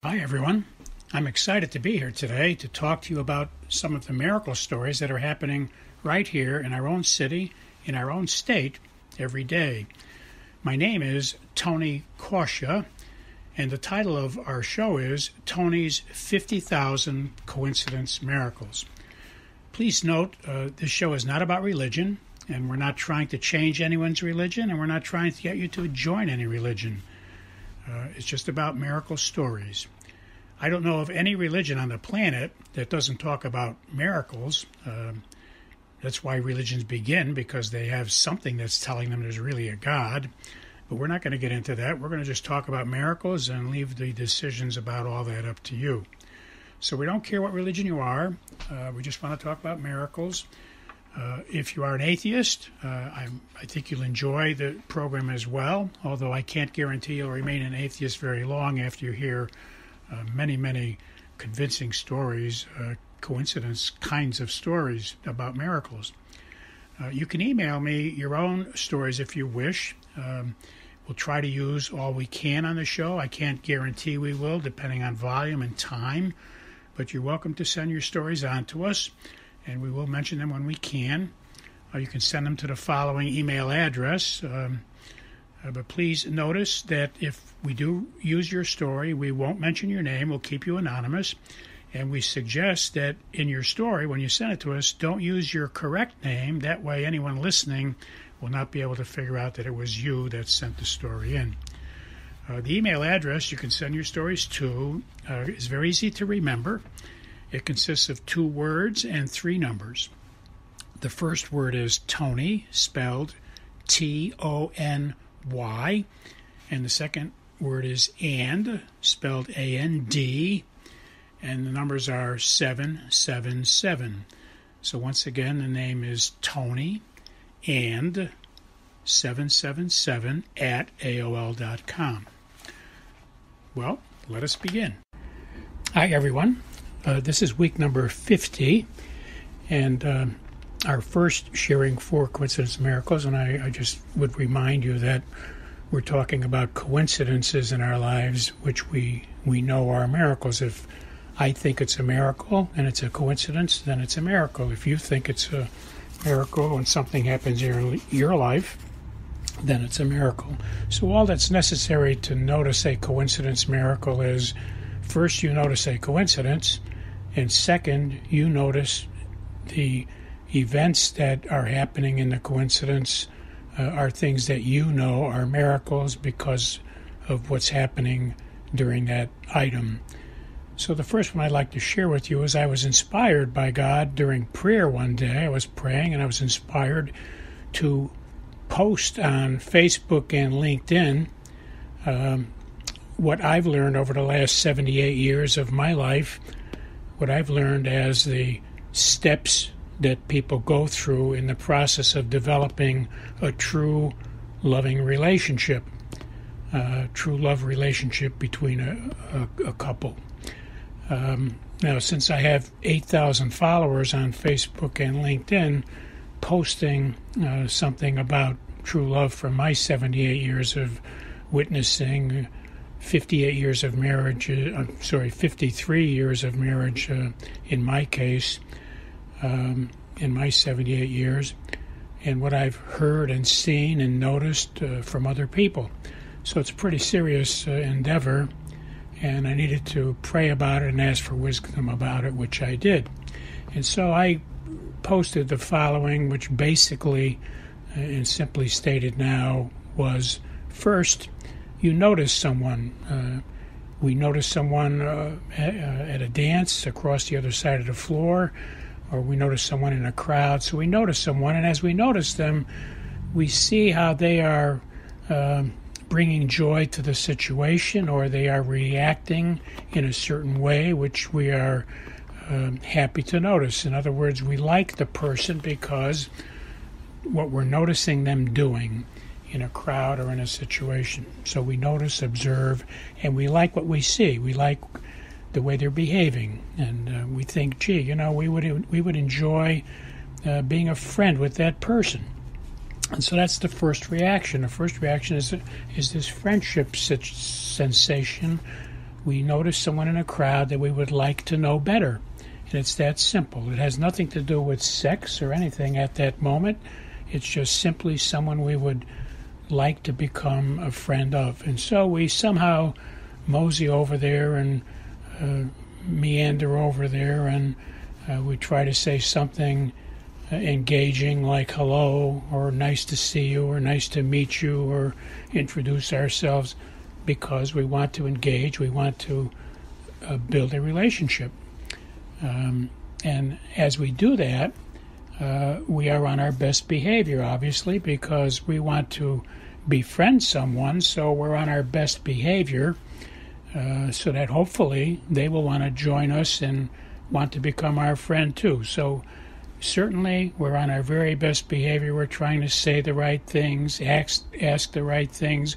Hi, everyone. I'm excited to be here today to talk to you about some of the miracle stories that are happening right here in our own city, in our own state, every day. My name is Tony Kausha, and the title of our show is Tony's 50,000 Coincidence Miracles. Please note, this show is not about religion, and we're not trying to change anyone's religion, and we're not trying to get you to join any religion. It's just about miracle stories. I don't know of any religion on the planet that doesn't talk about miracles. That's why religions begin, because they have something that's telling them there's really a God. But we're not going to get into that. We're going to just talk about miracles and leave the decisions about all that up to you. So we don't care what religion you are. We just want to talk about miracles. If you are an atheist, I think you'll enjoy the program as well, although I can't guarantee you'll remain an atheist very long after you hear many convincing stories, coincidence kinds of stories about miracles. You can email me your own stories if you wish. We'll try to use all we can on the show. I can't guarantee we will, depending on volume and time, but you're welcome to send your stories on to us, and we will mention them when we can. You can send them to the following email address. But please notice that if we do use your story, we won't mention your name. We'll keep you anonymous. And we suggest that in your story, when you send it to us, don't use your correct name. That way anyone listening will not be able to figure out that it was you that sent the story in. The email address you can send your stories to is very easy to remember. It consists of 2 words and 3 numbers. The first word is Tony, spelled Tony, and the second word is and, spelled A-N-D, and the numbers are 777. So once again, the name is Tony and 777 at AOL.com. Well, let us begin. Hi, everyone. This is week number 50, and our first sharing 4 coincidence miracles, and I just would remind you that we're talking about coincidences in our lives which we know are miracles. If I think it's a miracle and it's a coincidence, then it's a miracle. If you think it's a miracle and something happens in your life, then it's a miracle. So all that's necessary to notice a coincidence miracle is, first, you notice a coincidence, and second, you notice the events that are happening in the coincidence are things that you know are miracles because of what's happening during that item. So the first one I'd like to share with you is I was inspired by God during prayer one day. I was praying and I was inspired to post on Facebook and LinkedIn what I've learned over the last 78 years of my life, what I've learned as the steps that people go through in the process of developing a true loving relationship, true love relationship between a couple. Now, since I have 8,000 followers on Facebook and LinkedIn, posting something about true love from my 78 years of witnessing, 58 years of marriage, 53 years of marriage in my case, in my 78 years, and what I've heard and seen and noticed from other people. So it's a pretty serious endeavor, and I needed to pray about it and ask for wisdom about it, which I did. And so I posted the following, which basically, and simply stated now, was first, you notice someone. We notice someone at a dance across the other side of the floor, or we notice someone in a crowd. So we notice someone, and as we notice them, we see how they are bringing joy to the situation, or they are reacting in a certain way, which we are happy to notice. In other words, we like the person because what we're noticing them doing in a crowd or in a situation. So we notice, observe, and we like what we see. We like the way they're behaving, and we think, gee, we would enjoy being a friend with that person. And so that's the first reaction. The first reaction is this friendship sensation we notice someone in a crowd that we would like to know better. And it's that simple. It has nothing to do with sex or anything at that moment. It's just simply someone we would like to become a friend of. And so we somehow mosey over there and meander over there, and we try to say something engaging like hello, or nice to see you, or nice to meet you, or introduce ourselves, because we want to engage, we want to build a relationship. And as we do that, we are on our best behavior, obviously, because we want to befriend someone, so we're on our best behavior, so that hopefully they will want to join us and want to become our friend too. So certainly we're on our very best behavior. We're trying to say the right things, ask the right things.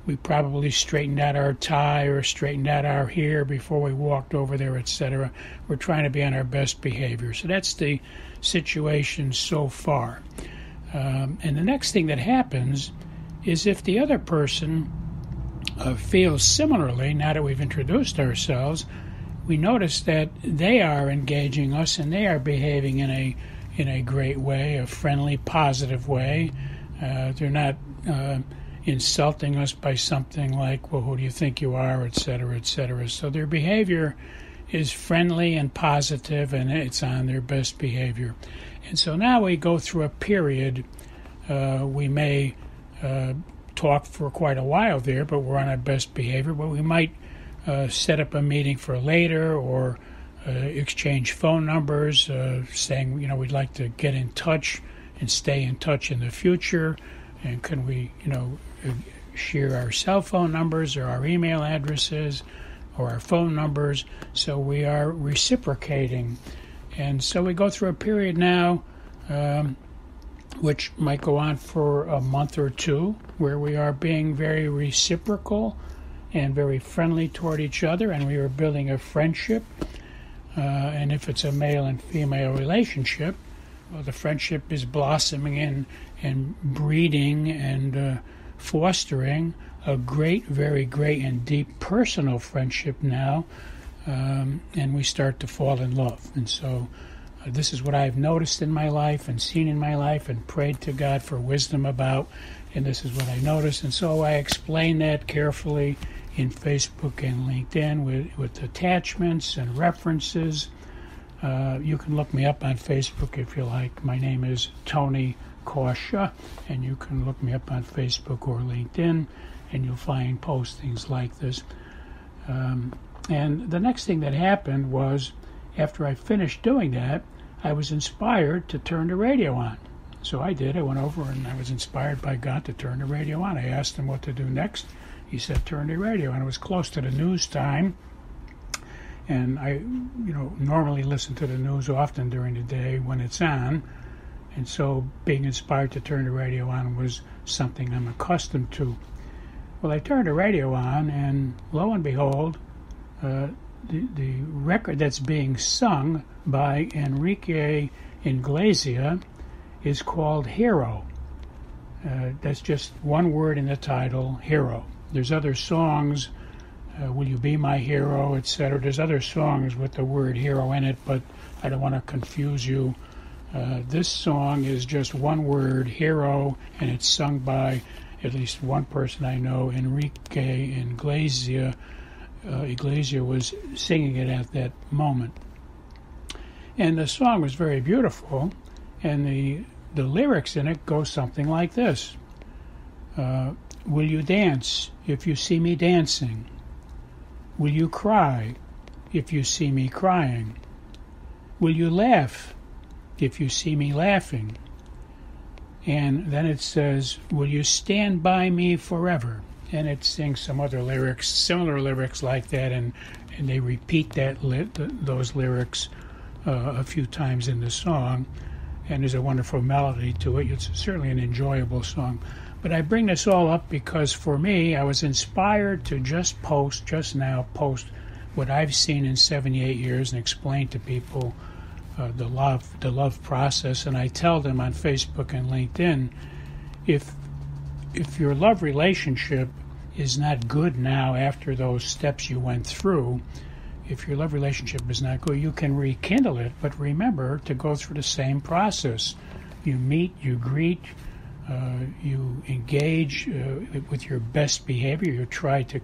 We probably straightened out our tie or straightened out our hair before we walked over there, etc. We're trying to be on our best behavior. So that's the situation so far. And the next thing that happens is if the other person feels similarly, now that we've introduced ourselves, we notice that they are engaging us and they are behaving in a great way, a friendly, positive way. They're not insulting us by something like, well, who do you think you are, etc., etc. So their behavior is friendly and positive, and it's on their best behavior. And so now we go through a period. We may talk for quite a while there, but we're on our best behavior. But we might set up a meeting for later, or exchange phone numbers, saying, we'd like to get in touch and stay in touch in the future. And can we, share our cell phone numbers or our email addresses or our phone numbers? So we are reciprocating. And so we go through a period now, which might go on for a month or two, where we are being very reciprocal and very friendly toward each other, and we are building a friendship. And if it's a male and female relationship, well, the friendship is blossoming and breeding and fostering a very great and deep personal friendship now, and we start to fall in love. And so this is what I've noticed in my life and seen in my life and prayed to God for wisdom about, and this is what I noticed. And so I explain that carefully in Facebook and LinkedIn with attachments and references. You can look me up on Facebook if you like. My name is Tony Kausha, and you can look me up on Facebook or LinkedIn, and you'll find postings like this. And the next thing that happened was, after I finished doing that, I was inspired to turn the radio on. So I did. I went over and I was inspired by God to turn the radio on. I asked him what to do next. He said, turn the radio on. It was close to the news time. And I, normally listen to the news often during the day when it's on. And so being inspired to turn the radio on was something I'm accustomed to. Well, I turned the radio on, and lo and behold, the record that's being sung by Enrique Iglesias is called Hero. That's just one word in the title, Hero. There's other songs, Will You Be My Hero, etc. There's other songs with the word hero in it, but I don't want to confuse you. This song is just one word, Hero, and it's sung by at least one person I know, Enrique Iglesias. Iglesias was singing it at that moment. And the song was very beautiful, and the lyrics in it go something like this. Will you dance if you see me dancing? Will you cry if you see me crying? Will you laugh if you see me laughing? And then it says, will you stand by me forever? And it sings some other lyrics, similar lyrics like that, and they repeat those lyrics a few times in the song, and there's a wonderful melody to it. It's certainly an enjoyable song. But I bring this all up because for me, I was inspired to just now post what I've seen in 78 years and explain to people the love process. And I tell them on Facebook and LinkedIn, if your love relationship is not good now after those steps you went through, if your love relationship is not good, you can rekindle it, but remember to go through the same process. You meet, you greet, you engage with your best behavior. You try to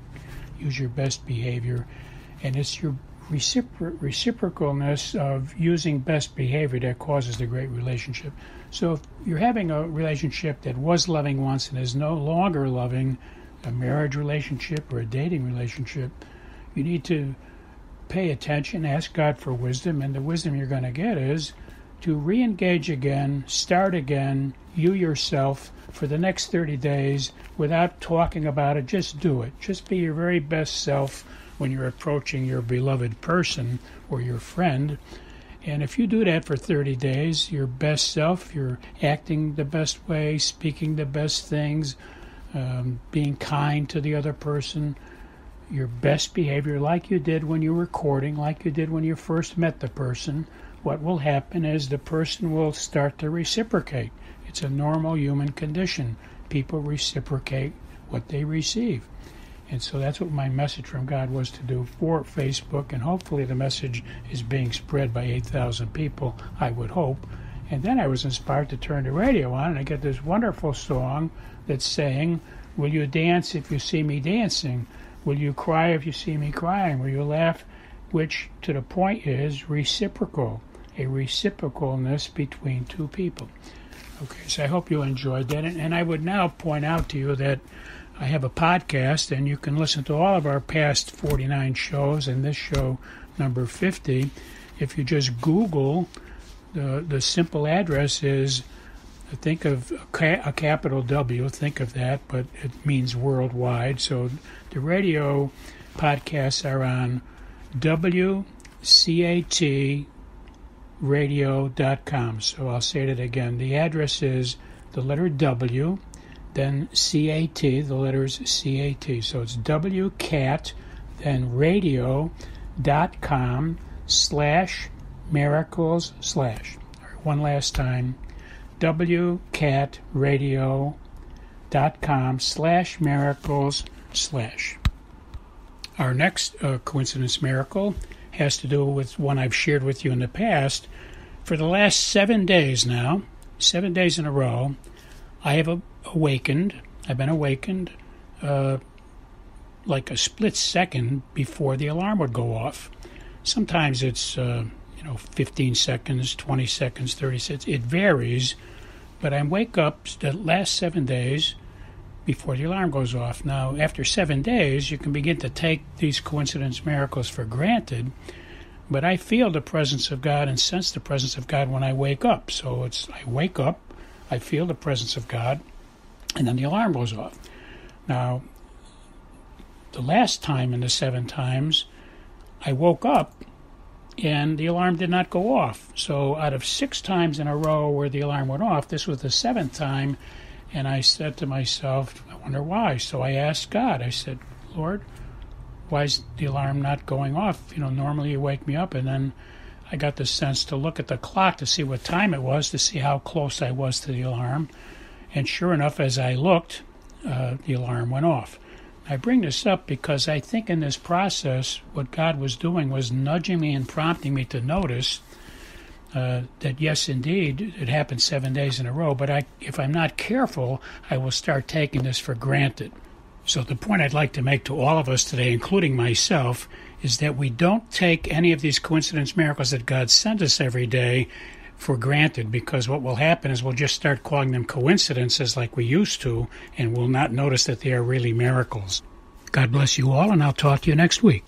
use your best behavior, and it's your reciprocalness of using best behavior that causes the great relationship. So if you're having a relationship that was loving once and is no longer loving, a marriage relationship or a dating relationship, you need to pay attention, ask God for wisdom, and the wisdom you're going to get is to re-engage again, start again, you yourself, for the next 30 days without talking about it. Just do it. Just be your very best self when you're approaching your beloved person or your friend. And if you do that for 30 days, your best self, you're acting the best way, speaking the best things, being kind to the other person, your best behavior like you did when you were courting, like you did when you first met the person, what will happen is the person will start to reciprocate. It's a normal human condition. People reciprocate what they receive. And so that's what my message from God was to do for Facebook, and hopefully the message is being spread by 8,000 people, I would hope. And then I was inspired to turn the radio on, and I get this wonderful song that's saying, will you dance if you see me dancing? Will you cry if you see me crying? Will you laugh? Which, to the point, is reciprocal, a reciprocalness between two people. Okay, so I hope you enjoyed that. And I would now point out to you that I have a podcast, and you can listen to all of our past 49 shows and this show number 50. If you just Google, the simple address is, think of a capital W, think of that, but it means worldwide. So the radio podcasts are on WCATradio.com. So I'll say it again. The address is the letter W, then C-A-T, the letters C-A-T. So it's WCAT, then radio.com/miracles/ One last time, WCATradio.com/miracles/. Our next coincidence miracle has to do with one I've shared with you in the past. For the last 7 days now, 7 days in a row, I have awakened. I've been awakened like a split second before the alarm would go off. Sometimes it's 15 seconds, 20 seconds, 30 seconds. It varies, but I wake up the last 7 days before the alarm goes off. Now, after 7 days, you can begin to take these coincidence miracles for granted, but I feel the presence of God and sense the presence of God when I wake up. So I wake up, I feel the presence of God, and then the alarm goes off. Now, the last time in the 7 times, I woke up and the alarm did not go off. So out of 6 times in a row where the alarm went off, this was the 7th time, and I said to myself, I wonder why. So I asked God, I said, Lord, why is the alarm not going off? Normally you wake me up. And then I got the sense to look at the clock to see what time it was, to see how close I was to the alarm. And sure enough, as I looked, the alarm went off. I bring this up because I think in this process, what God was doing was nudging me and prompting me to notice that, yes, indeed, it happened 7 days in a row, but if I'm not careful, I will start taking this for granted. So the point I'd like to make to all of us today, including myself, is that we don't take any of these coincidence miracles that God sends us every day for granted, because what will happen is we'll just start calling them coincidences like we used to, and we'll not notice that they are really miracles. God bless you all, and I'll talk to you next week.